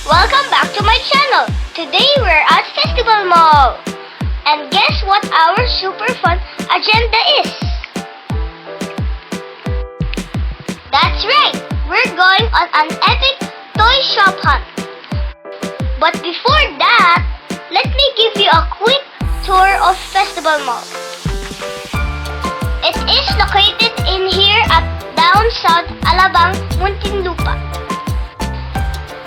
Welcome back to my channel. Today we're at Festival Mall. And guess what our super fun agenda is? That's right, we're going on an epic toy shop hunt. But before that, let me give you a quick tour of Festival Mall. It is located in here at Down South Alabang, Muntinlupa.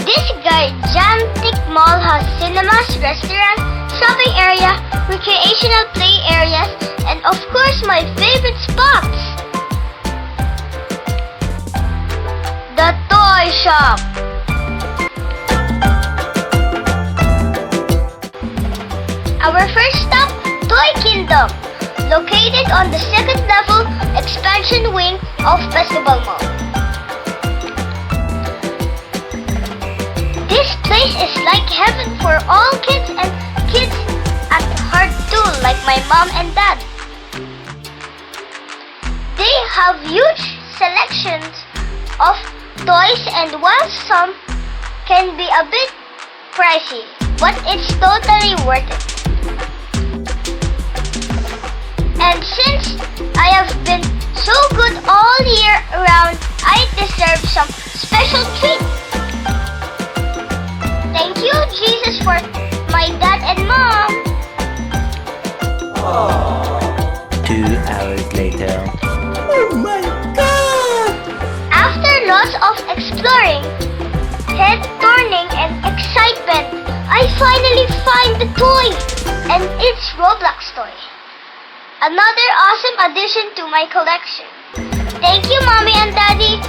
This gigantic mall has cinemas, restaurants, shopping area, recreational play areas, and of course my favorite spots, the toy shop. Our first stop, Toy Kingdom, located on the second level expansion wing of Festival Mall. This place is like heaven for all kids and kids at heart too, like my mom and dad. They have huge selections of toys, and while some can be a bit pricey, but it's totally worth it. And since I have been so good all year around, I deserve some special treat. Thank you, Jesus, for my dad and mom. 2 hours later. Oh my God! After lots of exploring, head turning, and excitement, I finally find the toy, and it's Roblox toy. Another awesome addition to my collection. Thank you, Mommy and Daddy.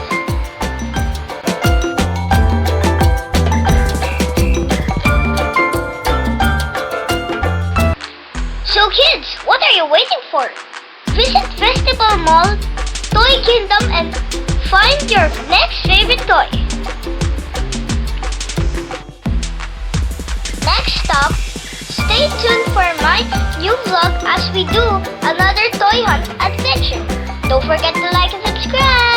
So kids, what are you waiting for? Visit Festival Mall, Toy Kingdom, and find your next favorite toy. Next stop, stay tuned for my new vlog as we do another toy hunt adventure. Don't forget to like and subscribe.